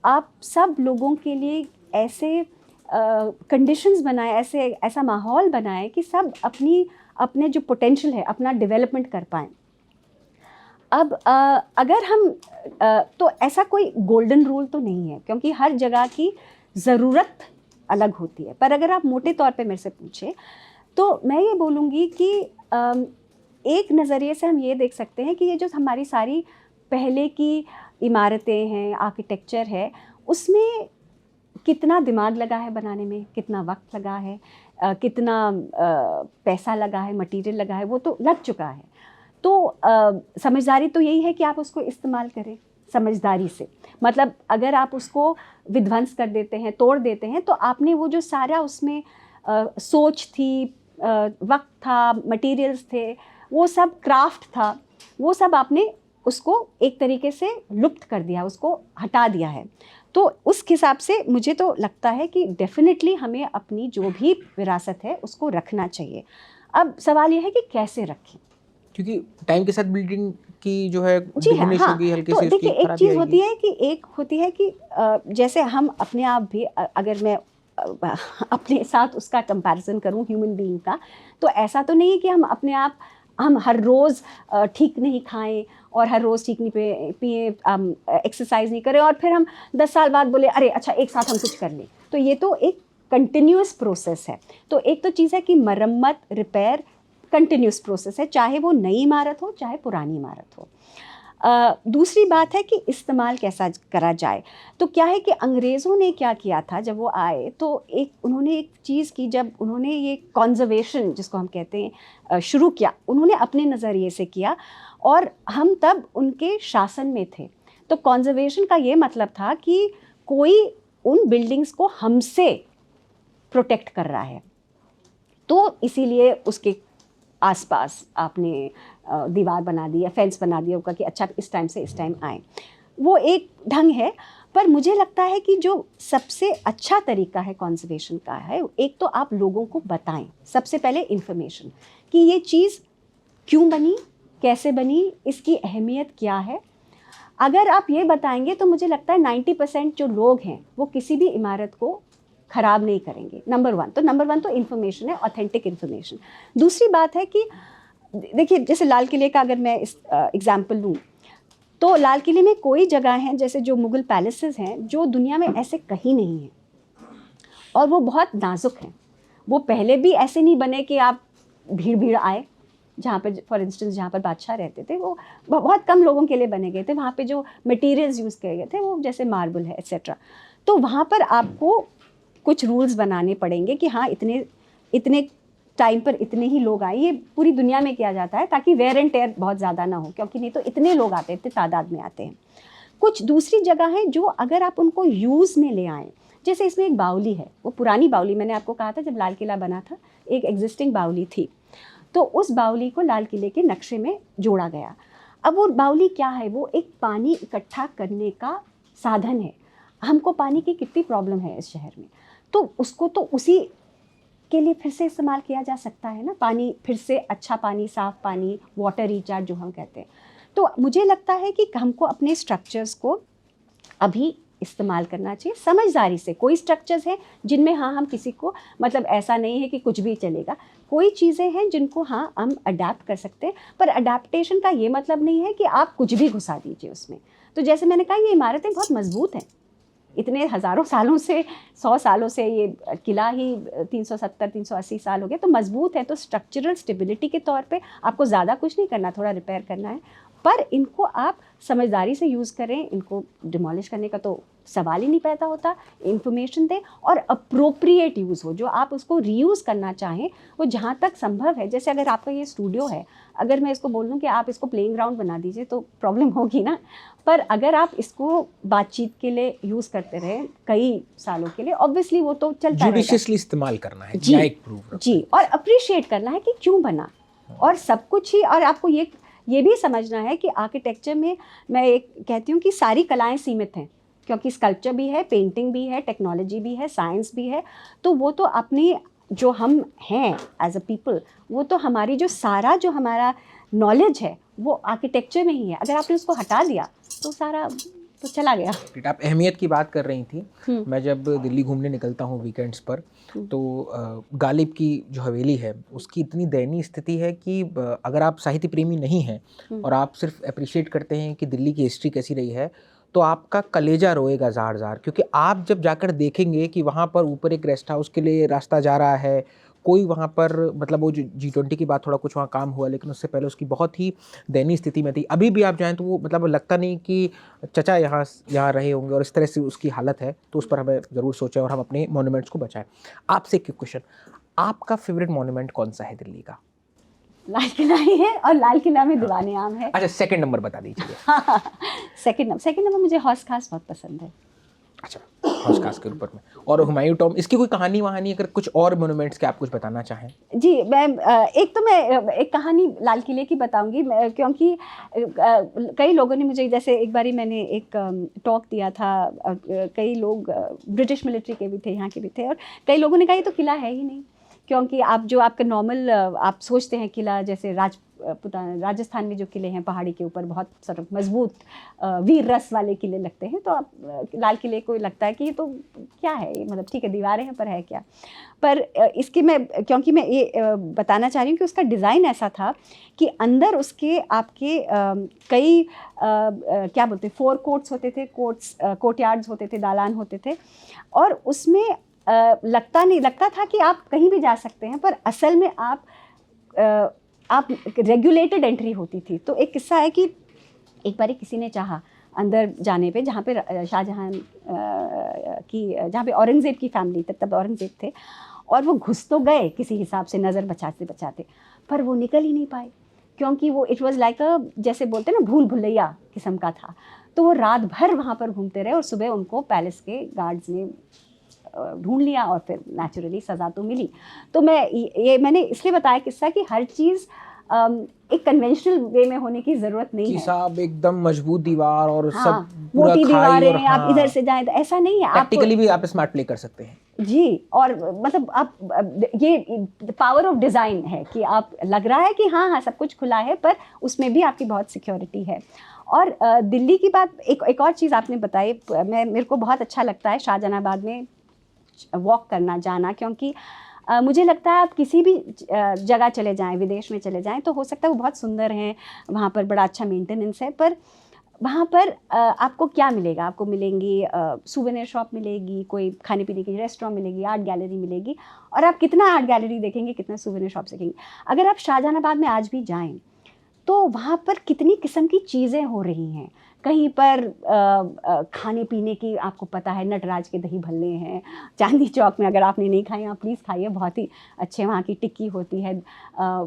आप सब लोगों के लिए ऐसे कंडीशंस बनाए, ऐसा माहौल बनाए कि सब अपने जो पोटेंशियल है अपना डेवलपमेंट कर पाएँ। अब अगर हम तो ऐसा कोई गोल्डन रूल तो नहीं है, क्योंकि हर जगह की ज़रूरत अलग होती है। पर अगर आप मोटे तौर पे मेरे से पूछें तो मैं ये बोलूँगी कि एक नज़रिए से हम ये देख सकते हैं कि ये जो हमारी सारी पहले की इमारतें हैं, आर्किटेक्चर है, उसमें कितना दिमाग लगा है बनाने में, कितना वक्त लगा है, कितना पैसा लगा है, मटेरियल लगा है, वो तो लग चुका है। तो समझदारी तो यही है कि आप उसको इस्तेमाल करें समझदारी से। मतलब अगर आप उसको विध्वंस कर देते हैं, तोड़ देते हैं, तो आपने वो जो सारा उसमें सोच थी, वक्त था, मटेरियल्स थे, वो सब क्राफ्ट था, वो सब आपने उसको एक तरीके से लुप्त कर दिया, उसको हटा दिया है। तो उस हिसाब से मुझे तो लगता है कि डेफिनेटली हमें अपनी जो भी विरासत है उसको रखना चाहिए। अब सवाल ये है कि कैसे रखें, क्योंकि टाइम के साथ बिल्डिंग की जो है जी हाँ, डिमिनिश हाँ। होगी, हल्की तो सी देखिए, उसकी एक खराबी चीज़ आएगी। होती है कि जैसे हम अपने आप भी अगर मैं अपने साथ उसका कंपैरिजन करूं ह्यूमन बीइंग का, तो ऐसा तो नहीं है कि हम अपने आप हम हर रोज़ ठीक नहीं खाएं और हर रोज़ ठीक नहीं पिए, एक्सरसाइज नहीं करें और फिर हम 10 साल बाद बोले अरे अच्छा एक साथ हम कुछ कर लें। तो ये तो एक कंटिन्यूस प्रोसेस है। तो एक तो चीज़ है कि मरम्मत, रिपेयर कंटिन्यूस प्रोसेस है, चाहे वो नई इमारत हो चाहे पुरानी इमारत हो। दूसरी बात है कि इस्तेमाल कैसा करा जाए। तो क्या है कि अंग्रेज़ों ने क्या किया था जब वो आए, तो उन्होंने एक चीज़ की, जब उन्होंने ये कॉन्जर्वेशन जिसको हम कहते हैं शुरू किया, उन्होंने अपने नज़रिए से किया और हम तब उनके शासन में थे। तो कॉन्जर्वेशन का ये मतलब था कि कोई उन बिल्डिंग्स को हमसे प्रोटेक्ट कर रहा है, तो इसीलिए उसके आसपास आपने दीवार बना दी या फेंस बना दिया होगा कि अच्छा इस टाइम से इस टाइम आए। वो एक ढंग है, पर मुझे लगता है कि जो सबसे अच्छा तरीका है कंजर्वेशन का है, एक तो आप लोगों को बताएं, सबसे पहले इन्फॉर्मेशन कि ये चीज़ क्यों बनी, कैसे बनी, इसकी अहमियत क्या है। अगर आप ये बताएंगे तो मुझे लगता है 90% जो लोग हैं वो किसी भी इमारत को ख़राब नहीं करेंगे। नंबर वन तो इन्फॉर्मेशन है, ऑथेंटिक इन्फॉर्मेशन। दूसरी बात है कि देखिए, जैसे लाल किले का अगर मैं इस एग्जाम्पल लूँ, तो लाल किले में कोई जगह हैं जैसे जो मुग़ल पैलेसेस हैं जो दुनिया में ऐसे कहीं नहीं हैं और वो बहुत नाजुक हैं। वो पहले भी ऐसे नहीं बने कि आप भीड़ आए। जहाँ पे फॉर इंस्टेंस जहाँ पर बादशाह रहते थे वो बहुत कम लोगों के लिए बने गए थे। वहाँ पे जो मटेरियल्स यूज़ किए गए थे वो जैसे मार्बल है एक्सेट्रा, तो वहाँ पर आपको कुछ रूल्स बनाने पड़ेंगे कि हाँ इतने टाइम पर इतने ही लोग आए। ये पूरी दुनिया में किया जाता है ताकि वेयर एंड टेयर बहुत ज़्यादा ना हो, क्योंकि नहीं तो इतने लोग आते, इतने तादाद में आते हैं। कुछ दूसरी जगह है जो अगर आप उनको यूज़ में ले आएँ, जैसे इसमें एक बावली है, वो पुरानी बावली, मैंने आपको कहा था जब लाल किला बना था एक एग्जिस्टिंग बावली थी, तो उस बावली को लाल किले के नक्शे में जोड़ा गया। अब वो बावली क्या है, वो एक पानी इकट्ठा करने का साधन है। हमको पानी की कितनी प्रॉब्लम है इस शहर में, तो उसको तो उसी के लिए फिर से इस्तेमाल किया जा सकता है ना, पानी फिर से अच्छा पानी, साफ़ पानी, वाटर रिचार्ज जो हम कहते हैं। तो मुझे लगता है कि हमको अपने स्ट्रक्चर्स को अभी इस्तेमाल करना चाहिए समझदारी से। कोई स्ट्रक्चर्स हैं जिनमें हाँ हम किसी को, मतलब ऐसा नहीं है कि कुछ भी चलेगा, कोई चीज़ें हैं जिनको हाँ हम अडेप्ट कर सकते हैं, पर अडेप्टेशन का ये मतलब नहीं है कि आप कुछ भी घुसा दीजिए उसमें। तो जैसे मैंने कहा, ये इमारतें बहुत मजबूत हैं, इतने हज़ारों सालों से, 100 सालों से ये किला ही 370-380 साल हो गए, तो मजबूत है। तो स्ट्रक्चरल स्टेबिलिटी के तौर पे आपको ज़्यादा कुछ नहीं करना, थोड़ा रिपेयर करना है, पर इनको आप समझदारी से यूज़ करें। इनको डिमोलिश करने का तो सवाल ही नहीं पैदा होता। इन्फॉर्मेशन दें और अप्रोप्रिएट यूज़ हो, जो आप उसको रीयूज़ करना चाहें वो जहाँ तक संभव है। जैसे अगर आपका ये स्टूडियो है, अगर मैं इसको बोल दूँ कि आप इसको प्लेइंग ग्राउंड बना दीजिए तो प्रॉब्लम होगी ना, पर अगर आप इसको बातचीत के लिए यूज़ करते रहें कई सालों के लिए, ऑब्वियसली वो तो चलता रहेगा। जुडिशियसली इस्तेमाल करना है, जी, न्यायिक प्रूफ जी, और अप्रिशिएट करना है कि क्यों बना, और सब कुछ ही। और आपको ये भी समझना है कि आर्किटेक्चर में मैं एक कहती हूँ कि सारी कलाएं सीमित हैं, क्योंकि स्कल्पचर भी है, पेंटिंग भी है, टेक्नोलॉजी भी है, साइंस भी है। तो वो तो अपनी जो हम हैं एज अ पीपल, वो तो हमारी जो सारा जो हमारा नॉलेज है वो आर्किटेक्चर में ही है। अगर आपने उसको हटा दिया तो सारा तो चला गया। आप अहमियत की बात कर रही थी। मैं जब दिल्ली घूमने निकलता हूँ वीकेंड्स पर, तो गालिब की जो हवेली है उसकी इतनी दयनीय स्थिति है कि अगर आप साहित्य प्रेमी नहीं हैं और आप सिर्फ अप्रिशिएट करते हैं कि दिल्ली की हिस्ट्री कैसी रही है, तो आपका कलेजा रोएगा ज़ार ज़ार, क्योंकि आप जब जाकर देखेंगे कि वहाँ पर ऊपर एक रेस्ट हाउस के लिए रास्ता जा रहा है, कोई वहाँ पर, मतलब वो जो G20 की बात थोड़ा कुछ वहाँ काम हुआ, लेकिन उससे पहले उसकी बहुत ही दयनीय स्थिति में थी। अभी भी आप जाएँ तो वो, मतलब लगता नहीं कि चचा यहाँ रहे होंगे, और इस तरह से उसकी हालत है। तो उस पर हमें ज़रूर सोचें और हम अपने मॉन्यूमेंट्स को बचाएं। आपसे एक क्वेश्चन, आपका फेवरेट मॉन्यूमेंट कौन सा है दिल्ली का? लाल किला ही है और लाल किला में दीवाने आम है। अच्छा, सेकंड नंबर बता दीजिए। सेकंड नंबर मुझे हौस खास बहुत पसंद है। अच्छा, हौस खास के ऊपर में। और हुमायूं टॉम, इसकी कोई कहानी वहानी, अगर कुछ और मोन्यूमेंट्स के आप कुछ बताना चाहें? जी, मैं एक कहानी लाल किले की बताऊंगी, क्योंकि कई लोगों ने मुझे, जैसे एक बारी मैंने एक टॉक दिया था, कई लोग ब्रिटिश मिलिट्री के भी थे, यहाँ के भी थे, और कई लोगों ने कहा ये तो किला है ही नहीं, क्योंकि आप जो आपका नॉर्मल आप सोचते हैं किला, जैसे राजस्थान में जो किले हैं पहाड़ी के ऊपर बहुत सर मजबूत वीर रस वाले किले लगते हैं, तो आप लाल किले को लगता है कि ये तो क्या है, ये मतलब ठीक है दीवारें हैं पर है क्या। पर इसकी क्योंकि मैं ये बताना चाह रही हूँ कि उसका डिज़ाइन ऐसा था कि अंदर उसके आपके कई क्या बोलते हैं, 4 कोर्ट्स होते थे, कोर्टयार्ड्स होते थे, दालान होते थे, और उसमें लगता था कि आप कहीं भी जा सकते हैं, पर असल में आप रेगुलेटेड एंट्री होती थी। तो एक किस्सा है कि एक बार किसी ने चाहा अंदर जाने पे, जहाँ पे शाहजहां जहाँ पे औरंगज़ेब की फैमिली तब औरंगज़ेब थे, और वो घुस तो गए किसी हिसाब से नज़र बचाते बचाते, पर वो निकल ही नहीं पाए, क्योंकि वो इट वाज लाइक जैसे बोलते हैं ना भूल भुलैया किस्म का था। तो वो रात भर वहाँ पर घूमते रहे और सुबह उनको पैलेस के गार्ड्स ने ढूंढ लिया, और फिर नेचुरली सज़ा तो मिली। तो मैंने इसलिए बताया किस्सा कि हर चीज़ एक कन्वेंशनल वे में होने की ज़रूरत नहीं है। साहब एकदम मजबूत दीवार और हाँ, सब मोटी दीवारें, हाँ, आप इधर से जाएं, तो ऐसा नहीं है। प्रैक्टिकली भी आप स्मार्ट प्ले कर सकते हैं जी, और मतलब आप ये पावर ऑफ डिज़ाइन है कि आप लग रहा है कि हाँ सब कुछ खुला है, पर उसमें भी आपकी बहुत सिक्योरिटी है। और दिल्ली की बात, एक और चीज़ आपने बताई, मेरे को बहुत अच्छा लगता है शाहजहानाबाद में वॉक करना, जाना, क्योंकि मुझे लगता है आप किसी भी जगह चले जाएं, विदेश में चले जाएं, तो हो सकता है वो बहुत सुंदर हैं, वहाँ पर बड़ा अच्छा मेंटेनेंस है, पर वहाँ पर आपको क्या मिलेगा? आपको मिलेंगी सूवेनियर शॉप मिलेगी, कोई खाने पीने की रेस्टोरेंट मिलेगी, आर्ट गैलरी मिलेगी, और आप कितना आर्ट गैलरी देखेंगे, कितना सूवेनियर शॉप देखेंगे। अगर आप शाहजहानाबाद में आज भी जाएं, तो वहाँ पर कितनी किस्म की चीज़ें हो रही हैं। कहीं पर खाने पीने की, आपको पता है नटराज के दही भल्ले हैं, चांदनी चौक में अगर आपने नहीं खाए आप प्लीज़ खाइए, बहुत ही अच्छे वहाँ की टिक्की होती है,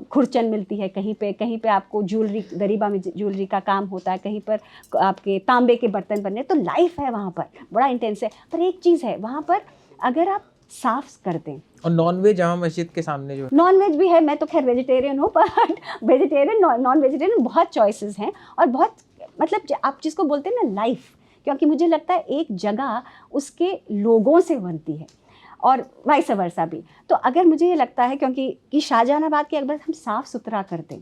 खुरचन मिलती है, कहीं पे आपको ज्वेलरी, दरीबा में ज्वेलरी का काम होता है, कहीं पर आपके तांबे के बर्तन बनने, तो लाइफ है वहाँ पर, बड़ा इंटेंस है। पर एक चीज़ है वहाँ पर, अगर आप साफ कर दें, और नॉनवेज जामा मस्जिद के सामने जो नॉनवेज भी है, मैं तो खैर वेजिटेरियन हूँ, पर वेजिटेरियन नॉन वेजिटेरियन बहुत चॉइसेस हैं, और बहुत मतलब आप जिसको बोलते हैं ना लाइफ, क्योंकि मुझे लगता है एक जगह उसके लोगों से बनती है और वाइस वर्सा भी। तो अगर मुझे ये लगता है क्योंकि शाहजहानाबाद के अगर हम साफ़ सुथरा कर दें,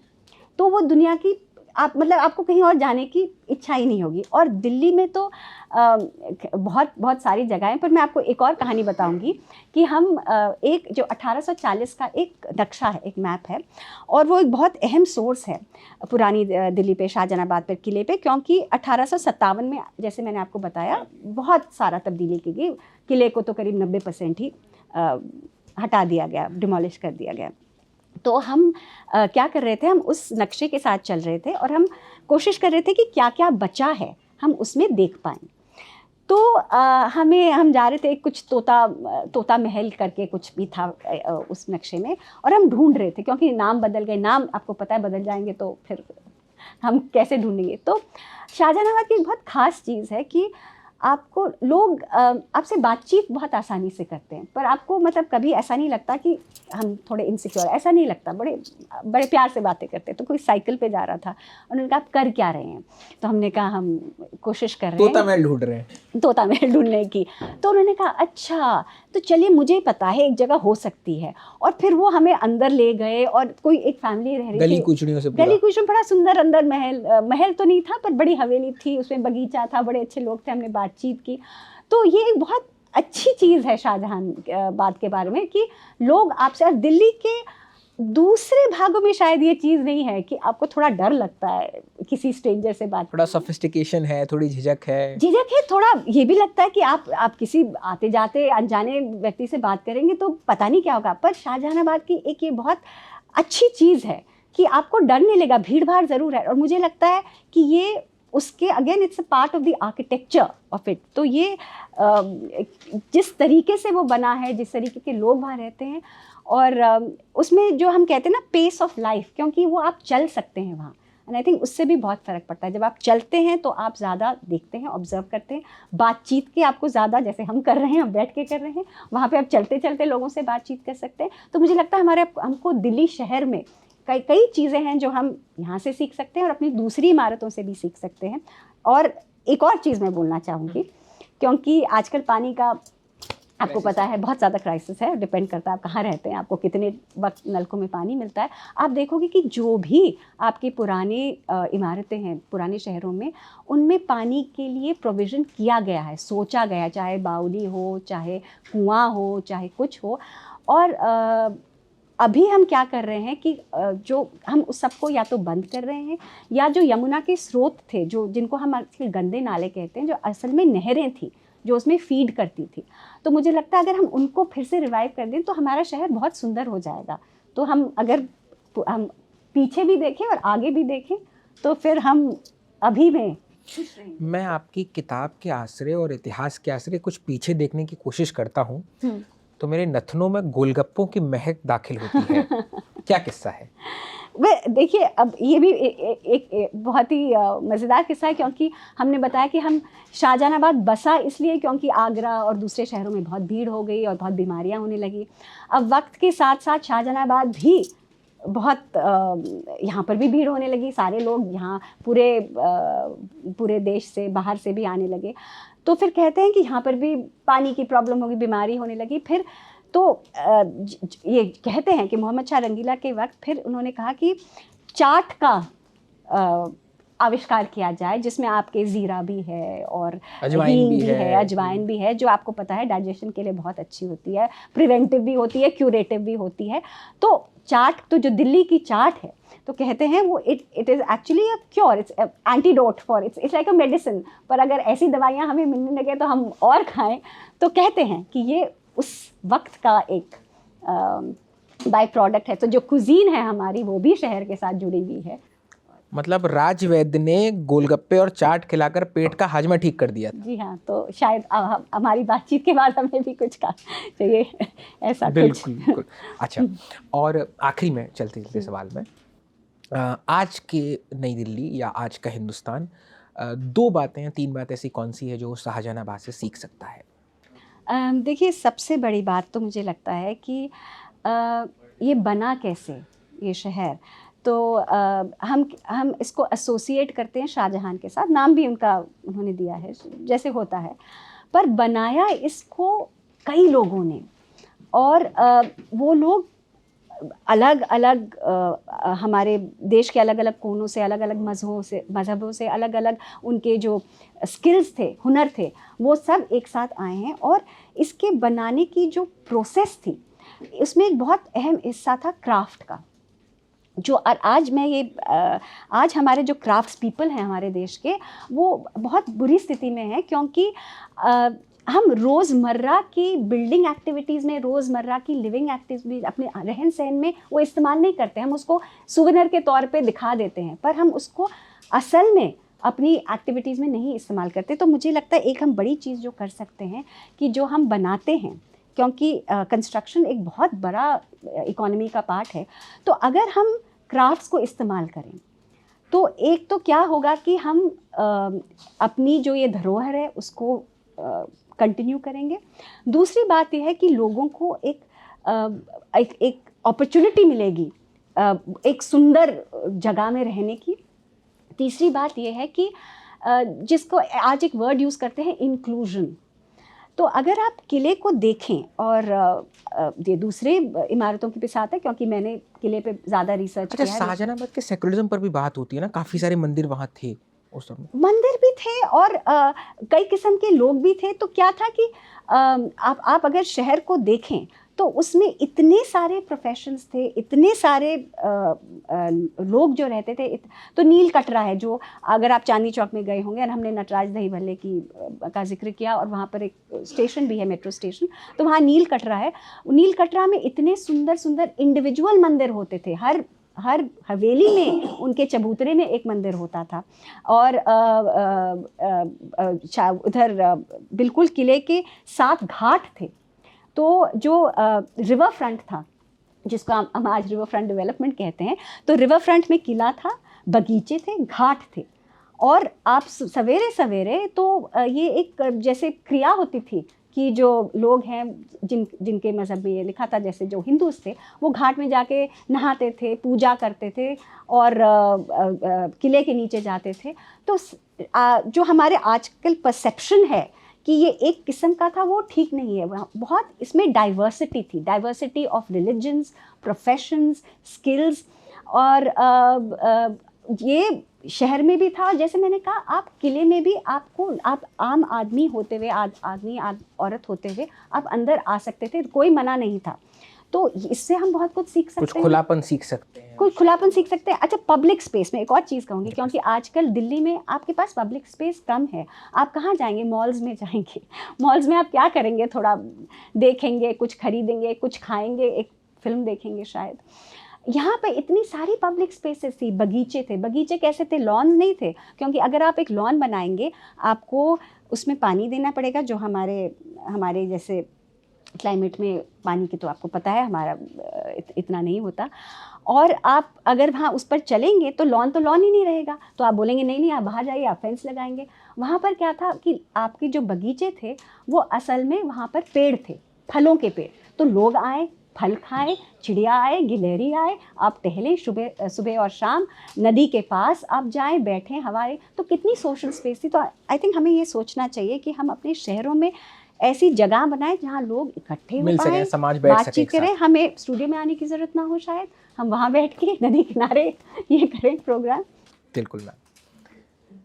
तो वो दुनिया की आप मतलब आपको कहीं और जाने की इच्छा ही नहीं होगी। और दिल्ली में तो बहुत बहुत सारी जगहें, पर मैं आपको एक और कहानी बताऊंगी कि हम एक जो 1840 का एक नक्शा है, एक मैप है, और वो एक बहुत अहम सोर्स है पुरानी दिल्ली पे, शाहजहानाबाद पे, किले पे, क्योंकि 1857 में जैसे मैंने आपको बताया बहुत सारा तब्दीली की गई, किले को तो करीब 90% ही हटा दिया गया, डिमोलिश कर दिया गया। तो हम क्या कर रहे थे, हम उस नक्शे के साथ चल रहे थे और हम कोशिश कर रहे थे कि क्या क्या बचा है हम उसमें देख पाएँ। तो हम जा रहे थे, कुछ तोता महल करके कुछ भी था उस नक्शे में, और हम ढूंढ रहे थे, क्योंकि नाम बदल गए, नाम आपको पता है बदल जाएंगे तो फिर हम कैसे ढूंढेंगे। तो शाहजहानाबाद की एक बहुत ख़ास चीज़ है कि आपको लोग आपसे बातचीत बहुत आसानी से करते हैं, पर आपको मतलब कभी ऐसा नहीं लगता कि हम थोड़े इनसिक्योर, ऐसा नहीं लगता, बड़े प्यार से बातें करते हैं। तो कोई साइकिल पे जा रहा था, उन्होंने कहा आप कर क्या रहे हैं? तो हमने कहा हम कोशिश कर रहे हैं, तोता महल ढूंढ रहे हैं, तोता महल ढूंढने की। तो उन्होंने कहा अच्छा, तो चलिए मुझे पता है एक जगह हो सकती है। और फिर वो हमें अंदर ले गए, और कोई एक फैमिली रह रही थी, गली कुचड़ियों बड़ा सुंदर अंदर महल तो नहीं था, पर बड़ी हवेली थी, उसमें बगीचा था, बड़े अच्छे लोग थे, हमने बातचीत की। तो ये एक बहुत अच्छी चीज़ है शाहजहानाबाद के बारे में कि लोग आपसे, और दिल्ली के दूसरे भागों में शायद ये चीज़ नहीं है कि आपको थोड़ा डर लगता है किसी स्ट्रेंजर से बात, थोड़ा सोफिस्टिकेशन है, थोड़ी झिझक है, थोड़ा ये भी लगता है कि आप किसी आते जाते अनजाने व्यक्ति से बात करेंगे तो पता नहीं क्या होगा। पर शाहजहानाबाद की एक ये बहुत अच्छी चीज़ है कि आपको डर नहीं लगेगा, भीड़ भाड़ ज़रूर है, और मुझे लगता है कि ये उसके again it's a part of the architecture of it. तो ये जिस तरीके से वो बना है, जिस तरीके के लोग वहाँ रहते हैं, और उसमें जो हम कहते हैं ना पेस ऑफ लाइफ, क्योंकि वो आप चल सकते हैं वहाँ, एंड आई थिंक उससे भी बहुत फ़र्क पड़ता है। जब आप चलते हैं तो आप ज़्यादा देखते हैं, ऑब्जर्व करते हैं, बातचीत के आपको ज़्यादा, जैसे हम कर रहे हैं, हम बैठ के कर रहे हैं, वहाँ पे आप चलते चलते लोगों से बातचीत कर सकते हैं। तो मुझे लगता है हमको दिल्ली शहर में कई चीज़ें हैं जो हम यहाँ से सीख सकते हैं और अपनी दूसरी इमारतों से भी सीख सकते हैं। और एक और चीज़ मैं बोलना चाहूँगी, क्योंकि आजकल पानी का आपको पता है बहुत ज़्यादा क्राइसिस है, डिपेंड करता है आप कहाँ रहते हैं, आपको कितने वक्त नलकों में पानी मिलता है। आप देखोगे कि जो भी आपकी पुरानी इमारतें हैं पुराने शहरों में, उनमें पानी के लिए प्रोविज़न किया गया है, सोचा गया, चाहे बावली हो, चाहे कुआँ हो, चाहे कुछ हो। और अभी हम क्या कर रहे हैं कि जो हम उस सबको या तो बंद कर रहे हैं, या जो यमुना के स्रोत थे, जिनको हम आजकल गंदे नाले कहते हैं, जो असल में नहरें थी जो उसमें फीड करती थी, तो मुझे लगता है अगर हम उनको फिर से रिवाइव कर दें तो हमारा शहर बहुत सुंदर हो जाएगा। तो हम पीछे भी देखें और आगे भी देखें तो फिर हम अभी में खुश रहेंगे। मैं आपकी किताब के आश्रय और इतिहास के आश्रय कुछ पीछे देखने की कोशिश करता हूँ तो मेरे नथनों में गोलगप्पों की महक दाखिल होती है। क्या किस्सा है? वह देखिए, अब ये भी एक बहुत ही मज़ेदार किस्सा है, क्योंकि हमने बताया कि हम शाहजहानाबाद बसा इसलिए क्योंकि आगरा और दूसरे शहरों में बहुत भीड़ हो गई और बहुत बीमारियां होने लगी। अब वक्त के साथ साथ शाहजहानाबाद भी बहुत यहाँ पर भी भीड़ होने लगी, सारे लोग यहाँ पूरे देश से बाहर से भी आने लगे। तो फिर कहते हैं कि यहाँ पर भी पानी की प्रॉब्लम होगी, बीमारी होने लगी। फिर तो ये कहते हैं कि मोहम्मद शाह रंगीला के वक्त फिर उन्होंने कहा कि चाट का आविष्कार किया जाए, जिसमें आपके ज़ीरा भी है और अजवाइन हींग भी है, अजवाइन भी है, जो आपको पता है डाइजेशन के लिए बहुत अच्छी होती है, प्रिवेंटिव भी होती है, क्यूरेटिव भी होती है। तो चाट, तो जो दिल्ली की चाट है, तो कहते हैं वो it is actually a cure, it's antidote for, it's like a medicine. पर अगर ऐसी दवाइयाँ हमें मिलने लगे तो हम और खाएं। तो कहते हैं कि ये उस वक्त का एक बाय प्रोडक्ट है। तो जो कुजीन है हमारी, वो भी शहर के साथ जुड़ी हुई है। मतलब राज वैद्य ने गोलगप्पे और चाट खिलाकर पेट का हाजमा ठीक कर दिया था। जी हाँ, तो शायद हमारी बातचीत के बाद हमें भी कुछ का चाहिए ऐसा कुछ। बिल्कुल। अच्छा, और आखिरी में चलते चलते सवाल में, आज के नई दिल्ली या आज का हिंदुस्तान, 2 बातें या 3 बातें ऐसी कौन सी है जो शाहजहानाबाद से सीख सकता है? देखिए, सबसे बड़ी बात तो मुझे लगता है कि ये बना कैसे ये शहर। तो हम इसको एसोसिएट करते हैं शाहजहां के साथ, नाम भी उन्होंने दिया है जैसे होता है, पर बनाया इसको कई लोगों ने। और वो लोग अलग अलग हमारे देश के अलग अलग कोनों से, अलग अलग मज़हबों से अलग अलग उनके जो स्किल्स थे, हुनर थे, वो सब एक साथ आए हैं। और इसके बनाने की जो प्रोसेस थी, उसमें एक बहुत अहम हिस्सा था क्राफ्ट का। जो आज हमारे जो क्राफ्ट्स पीपल हैं हमारे देश के, वो बहुत बुरी स्थिति में हैं, क्योंकि हम रोज़मर्रा की बिल्डिंग एक्टिविटीज़ में, रोज़मर्रा की लिविंग एक्टिविटीज़, अपने रहन सहन में वो इस्तेमाल नहीं करते। हम उसको सुवेनिर के तौर पे दिखा देते हैं, पर हम उसको असल में अपनी एक्टिविटीज़ में नहीं इस्तेमाल करते। तो मुझे लगता है एक हम बड़ी चीज़ जो कर सकते हैं कि जो हम बनाते हैं, क्योंकि कंस्ट्रक्शन एक बहुत बड़ा इकोनॉमी का पार्ट है, तो अगर हम क्राफ्ट्स को इस्तेमाल करें तो एक तो क्या होगा कि हम अपनी जो ये धरोहर है उसको कंटिन्यू करेंगे। दूसरी बात यह है कि लोगों को एक अपॉर्चुनिटी मिलेगी एक सुंदर जगह में रहने की। तीसरी बात यह है कि जिसको आज एक वर्ड यूज़ करते हैं, इंक्लूजन। तो अगर आप किले को देखें, और ये दूसरे इमारतों के भी साथ है, क्योंकि मैंने किले पे ज़्यादा रिसर्च किया है। शाहजहानाबाद के सेकुलरिज्म पर भी बात होती है ना, काफ़ी सारे मंदिर वहाँ थे उस समय। मंदिर भी थे और कई किस्म के लोग भी थे। तो क्या था कि आप अगर शहर को देखें तो उसमें इतने सारे प्रोफेशंस थे, इतने सारे लोग जो रहते थे। तो नील कटरा है, जो अगर आप चांदनी चौक में गए होंगे, और हमने नटराज दही भल्ले का जिक्र किया, और वहाँ पर एक स्टेशन भी है, मेट्रो स्टेशन, तो वहाँ नील कटरा है। नील कटरा में इतने सुंदर सुंदर इंडिविजुअल मंदिर होते थे, हर हवेली में उनके चबूतरे में एक मंदिर होता था। और उधर बिल्कुल किले के 7 घाट थे। तो जो रिवर फ्रंट था, जिसको हम आज रिवर फ्रंट डेवलपमेंट कहते हैं, तो रिवर फ्रंट में किला था, बगीचे थे, घाट थे। और आप सवेरे सवेरे तो ये एक जैसे क्रिया होती थी कि जो लोग हैं जिनके मज़हब में ये लिखा था, जैसे जो हिंदूज थे वो घाट में जाके नहाते थे, पूजा करते थे और किले के नीचे जाते थे। तो जो हमारे आजकल परसेप्शन है कि ये एक किस्म का था, वो ठीक नहीं है। बहुत इसमें डाइवर्सिटी थी, diversity of religions, professions, skills. और ये शहर में भी था, जैसे मैंने कहा, आप किले में भी आप आम आदमी होते हुए, औरत होते हुए आप अंदर आ सकते थे, कोई मना नहीं था। तो इससे हम बहुत कुछ सीख सकते हैं, कुछ खुलापन सीख सकते हैं, कुछ खुलापन सीख सकते हैं। अच्छा, पब्लिक स्पेस में एक और चीज़ कहूँगी, क्योंकि आजकल दिल्ली में आपके पास पब्लिक स्पेस कम है। आप कहाँ जाएंगे? मॉल्स में जाएंगे। मॉल्स में आप क्या करेंगे? थोड़ा देखेंगे, कुछ खरीदेंगे, कुछ खाएंगे, एक फिल्म देखेंगे शायद। यहाँ पे इतनी सारी पब्लिक स्पेसेस थी, बगीचे थे। बगीचे कैसे थे? लॉन नहीं थे, क्योंकि अगर आप एक लॉन बनाएंगे आपको उसमें पानी देना पड़ेगा, जो हमारे जैसे क्लाइमेट में पानी की तो आपको पता है हमारा इतना नहीं होता। और आप अगर वहाँ उस पर चलेंगे तो लॉन ही नहीं रहेगा। तो आप बोलेंगे नहीं नहीं आप बाहर जाइए, आप फेंस लगाएंगे। वहाँ पर क्या था कि आपके जो बगीचे थे वो असल में वहाँ पर पेड़ थे, फलों के पेड़। तो लोग आए, फल खाएं, चिड़िया आए, गिलहरी आए, आप टहलें सुबह और शाम, नदी के पास आप जाएं, बैठें, हवाएं। तो कितनी सोशल स्पेस थी। तो आई थिंक हमें ये सोचना चाहिए कि हम अपने शहरों में ऐसी जगह बनाएं जहाँ लोग इकट्ठे हो पाएं, समाज बैठ सके, बातचीत करें। हमें स्टूडियो में आने की ज़रूरत ना हो, शायद हम वहाँ बैठ के नदी किनारे ये करें प्रोग्राम। बिल्कुल मैम।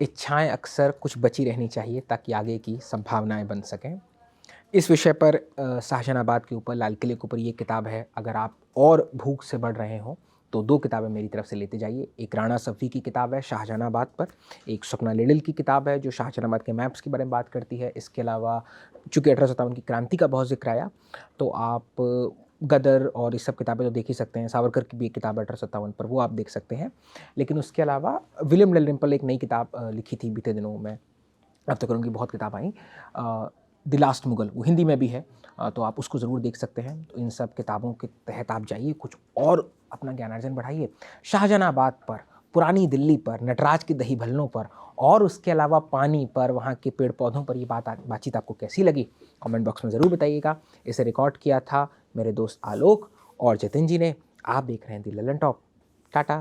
इच्छाएं अक्सर कुछ बची रहनी चाहिए ताकि आगे की संभावनाएं बन सकें। इस विषय पर शाहजहानाबाद के ऊपर, लाल किले के ऊपर ये किताब है। अगर आप और भूख से बढ़ रहे हों तो 2 किताबें मेरी तरफ से लेते जाइए। एक राणा सफ़ी की किताब है शाहजहानाबाद पर, एक स्वप्ना लिडिल की किताब है जो शाहजहानाबाद के मैप्स के बारे में बात करती है। इसके अलावा चूँकि 1857 की क्रांति का बहुत जिक्र आया, तो आप गदर और ये सब किताबें तो देख ही सकते हैं। सावरकर की भी एक किताब है 1857 पर, वो आप देख सकते हैं। लेकिन उसके अलावा विलियम डैलिम्पल एक नई किताब लिखी थी बीते दिनों में, अब तक उनकी बहुत किताब आई, द लास्ट मुगल, वो हिंदी में भी है, तो आप उसको ज़रूर देख सकते हैं। तो इन सब किताबों के तहत आप जाइए, कुछ और अपना ज्ञानार्जन बढ़ाइए। शाहजहानाबाद पर, पुरानी दिल्ली पर, नटराज की दही भल्लों पर और उसके अलावा पानी पर, वहाँ के पेड़ पौधों पर ये बातचीत आपको कैसी लगी कमेंट बॉक्स में ज़रूर बताइएगा। इसे रिकॉर्ड किया था मेरे दोस्त आलोक और जतिन जी ने। आप देख रहे हैं दी ललन टॉप। टाटा।